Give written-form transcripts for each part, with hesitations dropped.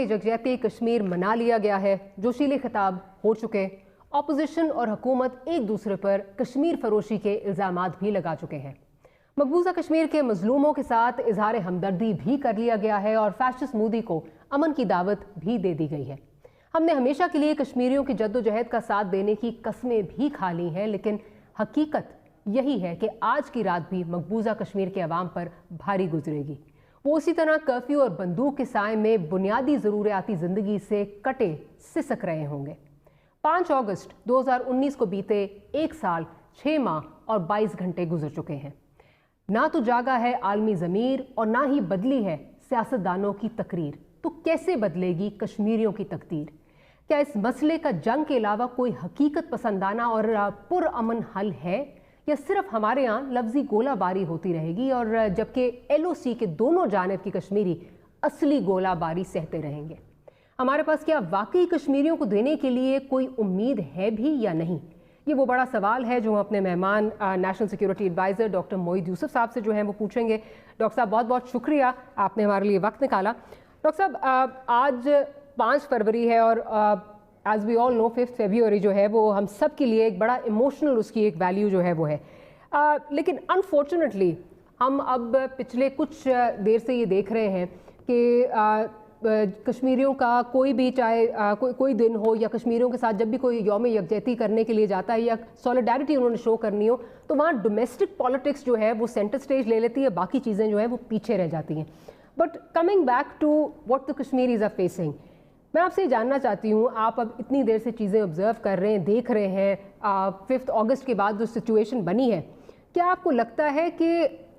यकजहती कश्मीर मना लिया गया है, जोशीले खिताब हो चुके, अपोजिशन और हुकूमत एक दूसरे पर कश्मीर फरोशी के इल्ज़ामात भी लगा चुके हैं। मकबूजा कश्मीर के मजलूमों के साथ इजहार हमदर्दी भी कर लिया गया है और फैशिस्ट मोदी को अमन की दावत भी दे दी गई है। हमने हमेशा के लिए कश्मीरियों की जद्दोजहद का साथ देने की कस्में भी खा ली हैं, लेकिन हकीकत यही है कि आज की रात भी मकबूजा कश्मीर के अवाम पर भारी गुजरेगी। वो उसी तरह कर्फ्यू और बंदूक के साए में बुनियादी ज़रूरियाती ज़िंदगी से कटे सिसक रहे होंगे। 5 अगस्त 2019 को बीते 1 साल 6 माह और 22 घंटे गुजर चुके हैं। ना तो जागा है आलमी ज़मीर और ना ही बदली है सियासतदानों की तकरीर। तो कैसे बदलेगी कश्मीरियों की तकदीर? क्या इस मसले का जंग के अलावा कोई हकीकत पसंदाना और पुरअमन हल है, या सिर्फ हमारे यहाँ लफ्जी गोलाबारी होती रहेगी और जबकि LOC के दोनों जानिब की कश्मीरी असली गोलाबारी सहते रहेंगे? हमारे पास क्या वाकई कश्मीरियों को देने के लिए कोई उम्मीद है भी या नहीं? ये वो बड़ा सवाल है जो हम अपने मेहमान national security adviser doctor Moeed Yusuf साहब से जो है वो पूछेंगे। डॉक्टर साहब, बहुत बहुत शुक्रिया, आपने हमारे लिए वक्त निकाला। डॉक्टर साहब, आज 5 फरवरी है और एज वी ऑल नो 5 फरवरी जो है वो हम सब के लिए एक बड़ा इमोशनल उसकी एक वैल्यू जो है वो है। लेकिन अनफॉर्चुनेटली हम अब पिछले कुछ देर से ये देख रहे हैं कि कश्मीरियों का कोई भी चाहे कोई दिन हो या कश्मीरियों के साथ जब भी कोई यौम यकजहती करने के लिए जाता है या सॉलिडारिटी उन्होंने शो करनी हो, तो वहाँ डोमेस्टिक पॉलिटिक्स जो है वो सेंटर स्टेज ले लेती है, बाकी चीज़ें जो है वो पीछे रह जाती हैं। But coming back to what the Kashmiris are facing, मैं आपसे जानना चाहती हूँ, आप अब इतनी देर से चीज़ें ऑब्जर्व कर रहे हैं, देख रहे हैं, 5 अगस्त के बाद जो सिचुएशन बनी है, क्या आपको लगता है कि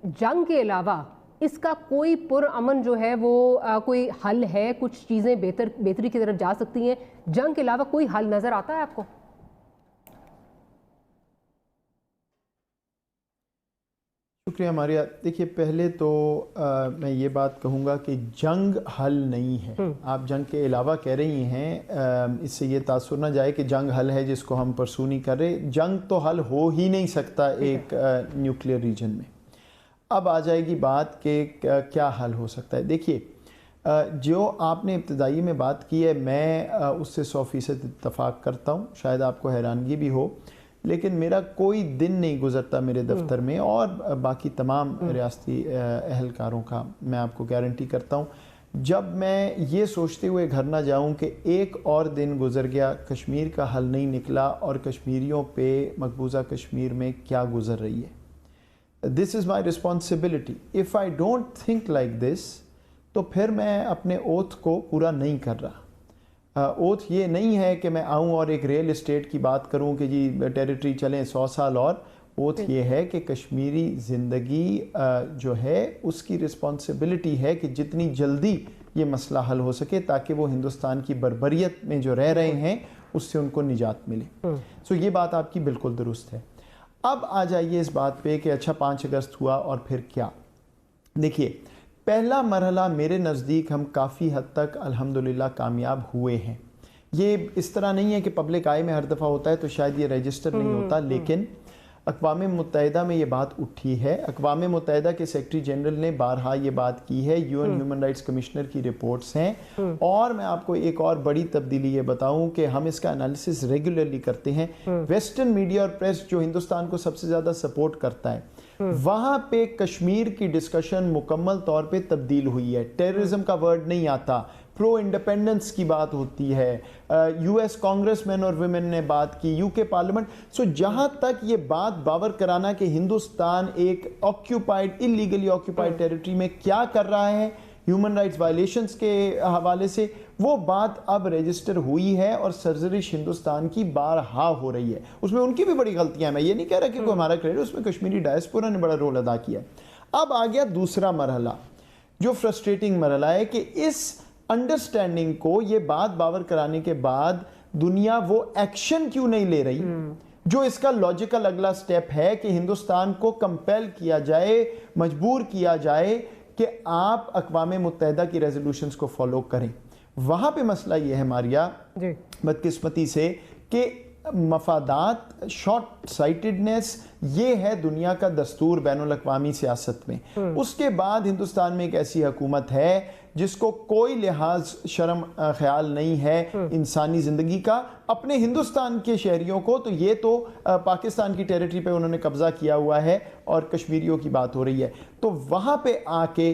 जंग के अलावा इसका कोई पुरअमन जो है वो कोई हल है? कुछ चीज़ें बेहतरी की तरफ जा सकती हैं, जंग के अलावा कोई हल नज़र आता है आपको? शुक्रिया मारिया। देखिए, पहले तो मैं ये बात कहूँगा कि जंग हल नहीं है। आप जंग के अलावा कह रही हैं, इससे ये तासुर ना जाए कि जंग हल है जिसको हम परसू नहीं कर रहे। जंग तो हल हो ही नहीं सकता एक न्यूक्लियर रीजन में। अब आ जाएगी बात कि क्या हल हो सकता है। देखिए, जो आपने इब्तदाई में बात की है, मैं उससे 100% इत्तफाक करता हूँ। शायद आपको हैरानगी भी हो, लेकिन मेरा कोई दिन नहीं गुजरता मेरे दफ्तर में और बाकी तमाम रियासती अहलकारों का, मैं आपको गारंटी करता हूँ, जब मैं ये सोचते हुए घर ना जाऊँ कि एक और दिन गुजर गया, कश्मीर का हल नहीं निकला और कश्मीरियों पे मकबूजा कश्मीर में क्या गुजर रही है। This is my responsibility. If I don't think like this, तो फिर मैं अपने ओथ को पूरा नहीं कर रहा। ओथ ये नहीं है कि मैं आऊँ और एक रियल इस्टेट की बात करूँ कि जी टेरिटरी चलें 100 साल और। ओथ ये है कि कश्मीरी ज़िंदगी जो है उसकी रिस्पॉन्सिबिलिटी है कि जितनी जल्दी ये मसला हल हो सके ताकि वो हिंदुस्तान की बर्बरियत में जो रह रहे हैं उससे उनको निजात मिले। सो ये बात आपकी बिल्कुल दुरुस्त है। अब आ जाइए इस बात पे कि अच्छा 5 अगस्त हुआ और फिर क्या। देखिए, पहला मरहला मेरे नज़दीक हम काफ़ी हद तक अल्हम्दुलिल्लाह कामयाब हुए हैं। ये इस तरह नहीं है कि पब्लिक आई में हर दफ़ा होता है तो शायद ये रजिस्टर नहीं होता, लेकिन अक़वाम मुत्तहिदा में ये बात उठी है। अक़वाम मुत्तहिदा के सेक्रेटरी जनरल ने बारहा ये बात की है, UN ह्यूमन राइट्स कमिश्नर की रिपोर्ट्स हैं। और मैं आपको एक और बड़ी तब्दीली ये बताऊं कि हम इसका एनालिसिस रेगुलरली करते हैं। वेस्टर्न मीडिया और प्रेस जो हिंदुस्तान को सबसे ज़्यादा सपोर्ट करता है, वहाँ पे कश्मीर की डिस्कशन मुकम्मल तौर पे तब्दील हुई है। टेररिज्म का वर्ड नहीं आता, प्रो इंडिपेंडेंस की बात होती है। US कांग्रेसमैन और वुमेन ने बात की, UK पार्लियामेंट। सो जहाँ तक ये बात बावर कराना कि हिंदुस्तान एक ऑक्यूपाइड, इलीगली ऑक्यूपाइड टेरिटरी में क्या कर रहा है ह्यूमन राइट्स वायलेशंस के हवाले से, वो बात अब रजिस्टर हुई है और सरजरिश हिंदुस्तान की बारहा हो रही है। उसमें उनकी भी बड़ी गलतियां हैं, मैं ये नहीं कह रहा कि कोई हमारा क्रेडिट, उसमें कश्मीरी डायस्पोरा ने बड़ा रोल अदा किया। अब आ गया दूसरा मरहला, जो फ्रस्ट्रेटिंग मरहला है कि इस अंडरस्टैंडिंग को, ये बात बावर कराने के बाद दुनिया वो एक्शन क्यों नहीं ले रही जो इसका लॉजिकल अगला स्टेप है कि हिंदुस्तान को कंपेल किया जाए, मजबूर किया जाए कि आप अक़वाम मुत्तहिदा की रेजोल्यूशंस को फॉलो करें। वहाँ पे मसला ये है मारिया, बदकिस्मती से, कि मफादात, शॉर्ट साइटेडनेस, ये है दुनिया का दस्तूर बैनुल अक़वामी सियासत में। उसके बाद हिंदुस्तान में एक ऐसी हुकूमत है جس کو کوئی لحاظ شرم خیال نہیں ہے انسانی زندگی کا اپنے ہندوستان کے شہریوں کو، تو یہ تو پاکستان کی ٹیریٹری پہ انہوں نے قبضہ کیا ہوا ہے اور کشمیریوں کی بات ہو رہی ہے، تو وہاں پہ آ کے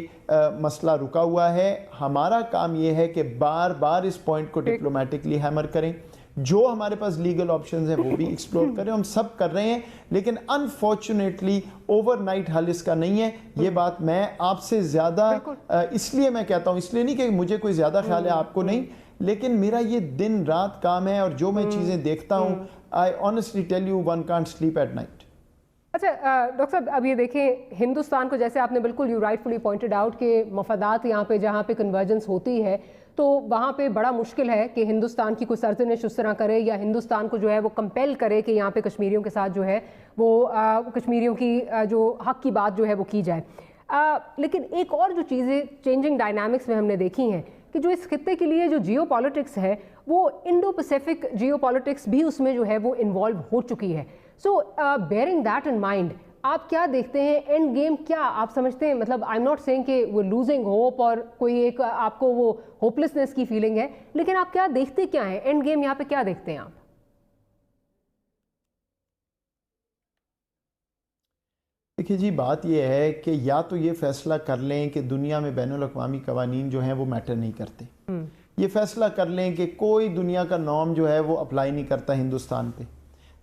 مسئلہ رکا ہوا ہے۔ ہمارا کام یہ ہے کہ بار بار اس پوائنٹ کو ڈپلومیٹکلی ہیمر کریں، جو ہمارے پاس لیگل آپشنز ہیں وہ بھی ایکسپلور کریں، ہم سب کر رہے ہیں، لیکن انفارچونیٹلی اوور نائٹ حل اس کا نہیں ہے۔ یہ بات میں آپ سے زیادہ اس لیے میں کہتا ہوں، اس لیے نہیں کہ مجھے کوئی زیادہ خیال ہے آپ کو نہیں، لیکن میرا یہ دن رات کام ہے، اور جو میں چیزیں دیکھتا ہوں I honestly tell you one can't sleep at night۔ اچھا ڈاکٹر صاحب، اب یہ دیکھیں ہندوستان کو، جیسے آپ نے بالکل یو رائٹفلی پوائنٹڈ آؤٹ کہ مفادات یہاں پہ جہاں پہ کنورجنس ہوتی ہے تو وہاں پہ بڑا مشکل ہے کہ ہندوستان کی کوئی سرزنش اس طرح کرے یا ہندوستان کو جو ہے وہ کمپیل کرے کہ یہاں پہ کشمیریوں کے ساتھ جو ہے وہ کشمیریوں کی جو حق کی بات جو ہے وہ کی جائے۔ لیکن ایک اور جو چیزیں چینجنگ ڈائنامکس میں ہم نے دیکھی ہیں کہ جو اس خطے کے لیے جو جیو پالیٹکس ہے وہ انڈو پیسیفک جیو پالیٹکس بھی اس میں جو ہے وہ انوالو ہو چکی ہے۔ سو بیئرنگ دیٹ ان مائنڈ، آپ کیا دیکھتے ہیں اینڈ گیم کیا آپ سمجھتے ہیں؟ مطلب آئی ایم ناٹ سیئنگ کہ وہ لوزنگ ہوپ اور کوئی ایک آپ کو وہ ہوپلیسنس کی فیلنگ ہے، لیکن آپ کیا دیکھتے کیا ہیں اینڈ گیم یہاں پہ کیا دیکھتے ہیں آپ؟ دیکھیے جی، بات یہ ہے کہ یا تو یہ فیصلہ کر لیں کہ دنیا میں بین الاقوامی قوانین جو ہیں وہ میٹر نہیں کرتے، یہ فیصلہ کر لیں کہ کوئی دنیا کا نارم جو ہے وہ اپلائی نہیں کرتا ہندوستان پہ۔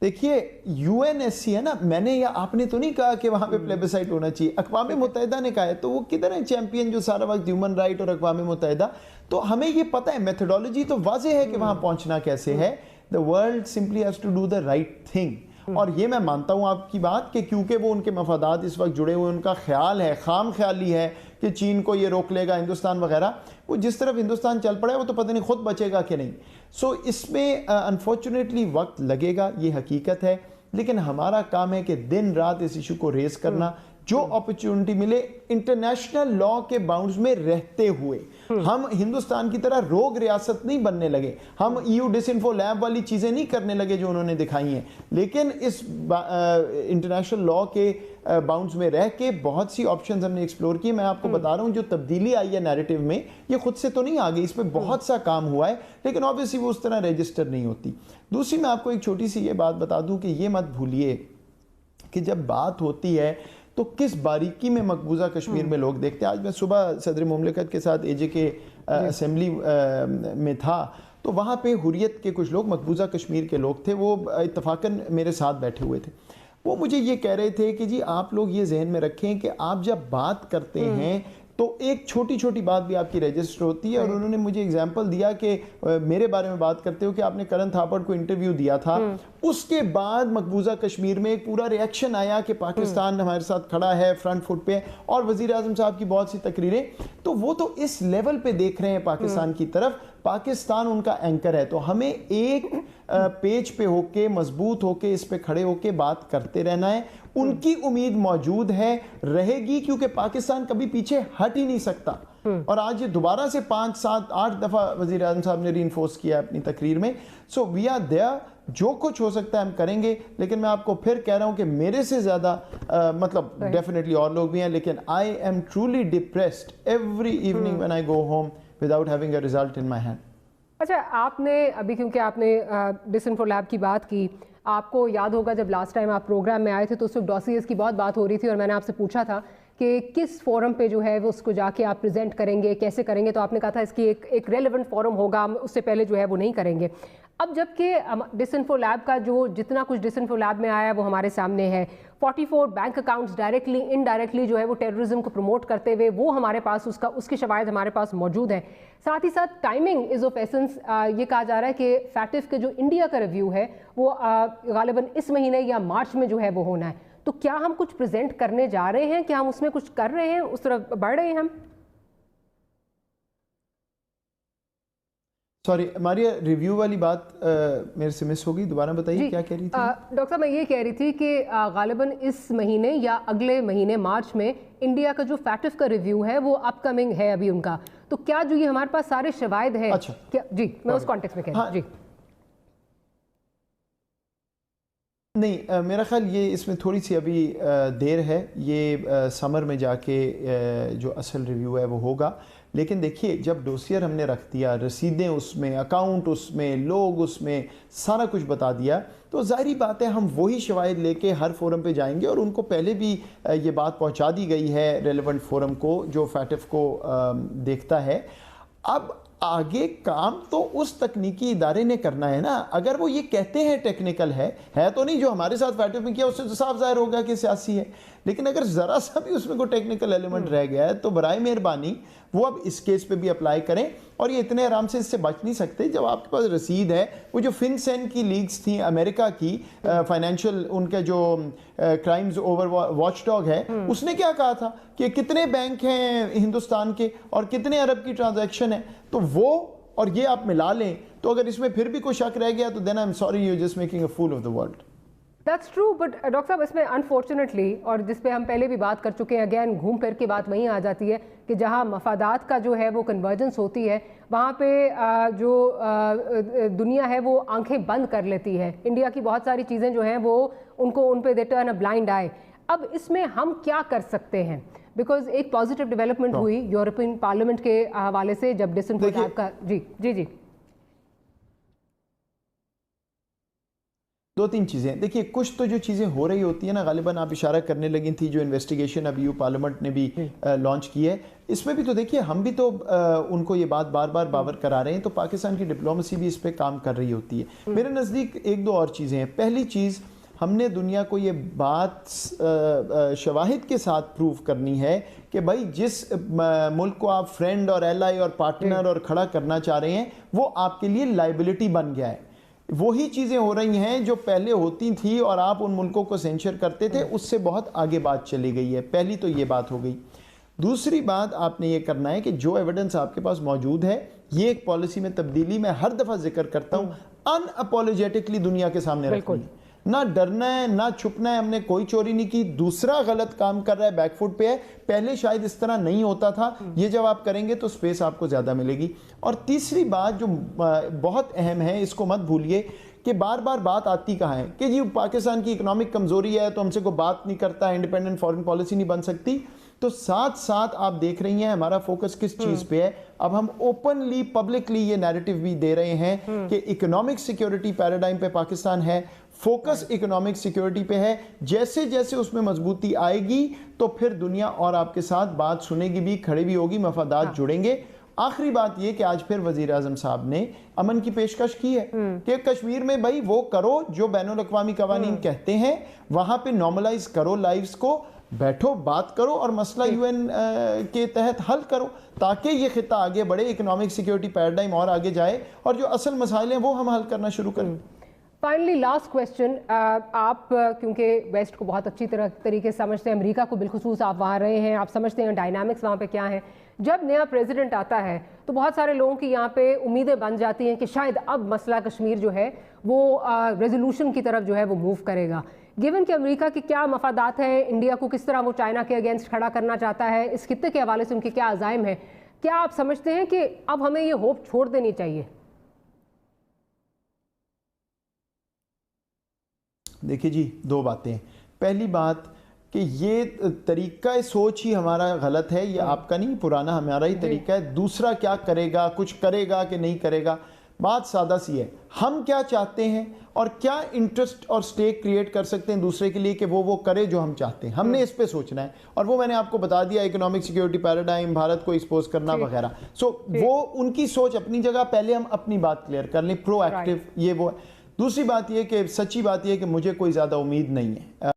دیکھیے یو این ایس سی ہے نا، میں نے یا آپ نے تو نہیں کہا کہ وہاں پہ پلیبسائٹ ہونا چاہیے، اقوام متحدہ نے کہا ہے، تو وہ کدھر ہے چیمپئن جو سارا وقت ہیومن رائٹ اور اقوام متحدہ؟ تو ہمیں یہ پتہ ہے، میتھڈالوجی تو واضح ہے کہ وہاں پہنچنا کیسے ہے۔ the world simply has to do the right thing۔ اور یہ میں مانتا ہوں آپ کی بات کہ کیونکہ وہ ان کے مفادات اس وقت جڑے ہوئے، ان کا خیال ہے، خام خیالی ہے کہ چین کو یہ روک لے گا ہندوستان وغیرہ، وہ جس طرف ہندوستان چل پڑے وہ تو پتہ نہیں خود بچے گا کہ نہیں۔ سو اس میں انفارچونیٹلی وقت لگے گا، یہ حقیقت ہے، لیکن ہمارا کام ہے کہ دن رات اس ایشو کو ریز کرنا، جو اپرچونٹی ملے انٹرنیشنل لا کے باؤنڈز میں رہتے ہوئے۔ ہم ہندوستان کی طرح روگ ریاست نہیں بننے لگے، ہم ایو ڈس انفو لیب والی چیزیں نہیں کرنے لگے جو انہوں نے دکھائی ہیں، لیکن اس انٹرنیشنل لا کے باؤنڈز میں رہ کے بہت سی آپشنز ہم نے ایکسپلور کی۔ میں آپ کو بتا رہا ہوں جو تبدیلی آئی ہے نیریٹو میں، یہ خود سے تو نہیں آ گئی، اس پہ بہت سا کام ہوا ہے، لیکن آبویسلی وہ اس طرح رجسٹر نہیں ہوتی۔ دوسری میں آپ کو ایک چھوٹی سی یہ بات بتا دوں کہ یہ مت بھولیے کہ جب بات ہوتی ہے تو کس باریکی میں مقبوضہ کشمیر میں لوگ دیکھتے ہیں۔ آج میں صبح صدر مملکت کے ساتھ اے جے کے اسمبلی میں تھا، تو وہاں پہ حریت کے کچھ لوگ، مقبوضہ کشمیر کے لوگ تھے، وہ اتفاقاً میرے ساتھ بیٹھے ہوئے تھے۔ وہ مجھے یہ کہہ رہے تھے کہ جی آپ لوگ یہ ذہن میں رکھیں کہ آپ جب بات کرتے ہیں تو ایک چھوٹی چھوٹی بات بھی آپ کی رجسٹر ہوتی ہے، اور انہوں نے مجھے اگزامپل دیا کہ میرے بارے میں بات کرتے ہو کہ آپ نے کرن تھاپڑ کو انٹرویو دیا تھا، اس کے بعد مقبوضہ کشمیر میں ایک پورا ریاکشن آیا کہ پاکستان ہمارے ساتھ کھڑا ہے، فرنٹ فٹ پہ، اور وزیر اعظم صاحب کی بہت سی تقریریں، تو وہ تو اس لیول پہ دیکھ رہے ہیں پاکستان کی طرف، پاکستان ان کا اینکر ہے، تو ہمیں ایک پیج پہ ہو کے، مضبوط ہو کے، اس پہ کھڑے ہو کے بات کرتے رہنا ہے۔ ان کی امید موجود ہے، رہے گی، کیونکہ پاکستان کبھی پیچھے ہٹ ہی نہیں سکتا، اور آج یہ دوبارہ سے 5 7 8 دفعہ وزیر اعظم صاحب نے ری انفورس کیا اپنی تقریر میں۔ سو وی آر دیئر، جو کچھ ہو سکتا ہے ہم کریں گے، لیکن میں آپ کو پھر کہہ رہا ہوں کہ میرے سے زیادہ مطلب ڈیفینیٹلی اور لوگ بھی ہیں، لیکن I am truly depressed every evening when I go home without having a result in my hand۔ اچھا، آپ نے ابھی کیونکہ آپ نے ڈس انفو لیب کی بات کی، آپ کو یاد ہوگا جب لاسٹ ٹائم آپ پروگرام میں آئے تھے تو اس وقت ڈوسیز کی بہت بات ہو رہی تھی، اور میں نے آپ سے پوچھا تھا کہ کس فورم پہ جو ہے وہ اس کو جا کے آپ پریزنٹ کریں گے، کیسے کریں گے، تو آپ نے کہا تھا اس کی ایک ریلیونٹ فورم ہوگا، ہم اس سے پہلے جو ہے وہ نہیں کریں گے۔ اب جب کہ ڈس انفو لیب کا جو جتنا کچھ ڈس انفو لیب میں آیا ہے وہ ہمارے سامنے ہے، 44 بینک اکاؤنٹس ڈائریکٹلی انڈائریکٹلی جو ہے وہ ٹیررزم کو پروموٹ کرتے ہوئے، وہ ہمارے پاس اس کی شواہد ہمارے پاس موجود ہیں۔ ساتھ ہی ساتھ ٹائمنگ از آف ایسنس، یہ کہا جا رہا ہے کہ فیٹف کے جو انڈیا کا ریویو ہے وہ غالباً اس مہینے یا مارچ میں جو ہے وہ ہونا ہے، تو کیا ہم کچھ پریزنٹ کرنے جا رہے ہیں؟ کیا ہم اس میں کچھ کر رہے ہیں، اس طرف بڑھ رہے ہیں ہم؟ سوری ماریا، ریویو والی بات میرے سے مس ہوگی، دوبارہ بتائیے کیا کہہ رہی تھی؟ ڈاکٹر صاحب میں یہ کہہ رہی تھی کہ غالباً اس مہینے یا اگلے مہینے مارچ میں انڈیا کا جو فیٹف کا ریویو ہے وہ اپ کمنگ ہے ابھی ان کا، تو کیا جو یہ ہمارے پاس سارے شواہد ہیں؟ جی میں اس کانٹیکس میں کہہ رہی ہوں۔ جی نہیں، میرا خیال یہ اس میں تھوڑی سی ابھی دیر ہے، یہ سمر میں جا کے جو اصل ریویو ہے وہ ہوگا، लेकिन देखिए जब डोसियर हमने रख दिया, रसीदें उसमें, अकाउंट उसमें, लोग उसमें, सारा कुछ बता दिया, तो ज़ाहिरी बात है हम वही शवाहिद लेके हर फोरम पे जाएंगे। और उनको पहले भी ये बात पहुंचा दी गई है रेलेवेंट फोरम को जो फैटिफ को देखता है। अब आगे काम तो उस तकनीकी इदारे ने करना है ना। अगर वो ये कहते हैं टेक्निकल है तो नहीं, जो हमारे साथ फैटिफ में किया उससे तो साफ जाहिर होगा कि सियासी है। लेकिन अगर ज़रा सा भी उसमें कोई टेक्निकल एलिमेंट रह गया है तो बराए मेहरबानी वो अब इस केस पे भी अप्लाई करें। और ये इतने आराम से इससे बच नहीं सकते जब आपके पास रसीद है। वो जो फिनसेन की लीक्स थी अमेरिका की, फाइनेंशियल उनके जो क्राइम्स ओवर वॉचडॉग है, उसने क्या कहा था कि कितने बैंक हैं हिंदुस्तान के और कितने अरब की ट्रांजैक्शन है, तो वो और ये आप मिला लें तो अगर इसमें फिर भी कोई शक रह गया तो then I am sorry, you just making a fool of the world. That's true, but doctor साहब इसमें अनफॉर्चुनेटली, और जिस पे हम पहले भी बात कर चुके हैं, अगेन घूम फिर के बात वहीं आ जाती है कि जहां मफादात का जो है वो कन्वर्जेंस होती है, वहाँ पे जो दुनिया है वो आंखें बंद कर लेती है। इंडिया की बहुत सारी चीज़ें जो हैं वो उन पे दे टर्न अ ब्लाइंड आई। अब इसमें हम क्या कर सकते हैं? बिकॉज एक पॉजिटिव डेवलपमेंट हुई यूरोपियन पार्लियामेंट के हवाले से जब डिसइंफोर्ट का जी दो तीन चीज़ें देखिए, कुछ तो जो चीज़ें हो रही होती है ना, गालिबन आप इशारा करने लगी थी, जो इन्वेस्टिगेशन अब EU पार्लियामेंट ने भी लॉन्च की है, इसमें भी तो देखिए हम भी तो उनको ये बात बार बार बावर करा रहे हैं, तो पाकिस्तान की डिप्लोमेसी भी इस पर काम कर रही होती है। मेरे नज़दीक एक दो और चीज़ें हैं। पहली चीज़, हमने दुनिया को ये बात शवाहिद के साथ प्रूव करनी है कि भाई जिस मुल्क को आप फ्रेंड और एलाई और पार्टनर और खड़ा करना चाह रहे हैं वो आपके लिए लाइबिलिटी बन गया है। वही चीज़ें हो रही हैं जो पहले होती थी और आप उन मुल्कों को सेंशर करते थे, उससे बहुत आगे बात चली गई है। पहली तो ये बात हो गई। दूसरी बात आपने ये करना है कि जो एविडेंस आपके पास मौजूद है, ये एक पॉलिसी में तब्दीली मैं हर दफ़ा जिक्र करता हूँ, अनअपोलोजेटिकली दुनिया के सामने रखनी है। ना डरना है ना छुपना है, हमने कोई चोरी नहीं की। दूसरा गलत काम कर रहा है, बैकफुट पे है, पहले शायद इस तरह नहीं होता था, ये जब आप करेंगे तो स्पेस आपको ज़्यादा मिलेगी। और तीसरी बात जो बहुत अहम है, इसको मत भूलिए कि बार बार बात आती कहाँ है कि जी पाकिस्तान की इकोनॉमिक कमज़ोरी है तो हमसे कोई बात नहीं करता, इंडिपेंडेंट फॉरेन पॉलिसी नहीं बन सकती। तो साथ साथ आप देख रही हैं हमारा फोकस किस चीज़ पे है। अब हम ओपनली पब्लिकली ये नैरेटिव भी दे रहे हैं कि इकोनॉमिक सिक्योरिटी पैराडाइम पे पाकिस्तान है, फोकस इकोनॉमिक सिक्योरिटी पे है। जैसे जैसे उसमें मजबूती आएगी तो फिर दुनिया और आपके साथ बात सुनेगी भी, खड़ी भी होगी, मफादात जुड़ेंगे। आखिरी बात ये कि आज फिर वजीर आजम साहब ने अमन की पेशकश की है कि कश्मीर में भाई वो करो जो बैनुल अक़वामी कवानीन कहते हैं, वहां पे नॉर्मलाइज करो लाइव्स को, बैठो बात करो और मसला UN के तहत हल करो ताकि ये खिता आगे बढ़े, इकोनॉमिक सिक्योरिटी पैराडाइम और आगे जाए और जो असल मसाइल हैं वो हम हल करना शुरू करें। फाइनली लास्ट क्वेश्चन, आप क्योंकि वेस्ट को बहुत अच्छी तरीके से समझते हैं, अमेरिका को बिलखुसूस आप वहाँ रहे हैं, आप समझते हैं डायनामिक्स वहाँ पे क्या है। जब नया प्रेसिडेंट आता है तो बहुत सारे लोगों की यहाँ पे उम्मीदें बन जाती हैं कि शायद अब मसला कश्मीर जो है वो रेजोल्यूशन की तरफ जो है वो मूव करेगा। गिवन कि अमेरिका के क्या मफादात हैं, इंडिया को किस तरह वो चाइना के अगेंस्ट खड़ा करना चाहता है, इस खित्ते के हवाले से उनके क्या अज़ाइम है, क्या आप समझते हैं कि अब हमें ये होप छोड़ देनी चाहिए? देखिए जी, दो बातें। पहली बात कि ये तरीका सोच ही हमारा गलत है, ये आपका नहीं, पुराना हमारा ही तरीका है। दूसरा, क्या करेगा, कुछ करेगा कि नहीं करेगा, बात सादा सी है। हम क्या चाहते हैं और क्या इंटरेस्ट और स्टेक क्रिएट कर सकते हैं दूसरे के लिए कि वो करे जो हम चाहते हैं, हमने इस पे सोचना है। और वो मैंने आपको बता दिया, इकोनॉमिक सिक्योरिटी पैराडाइम, भारत को एक्सपोज करना वगैरह। सो वो उनकी सोच अपनी जगह, पहले हम अपनी बात क्लियर कर लें, प्रोएक्टिव ये वो। दूसरी बात ये कि सच्ची बात ये कि मुझे कोई ज़्यादा उम्मीद नहीं है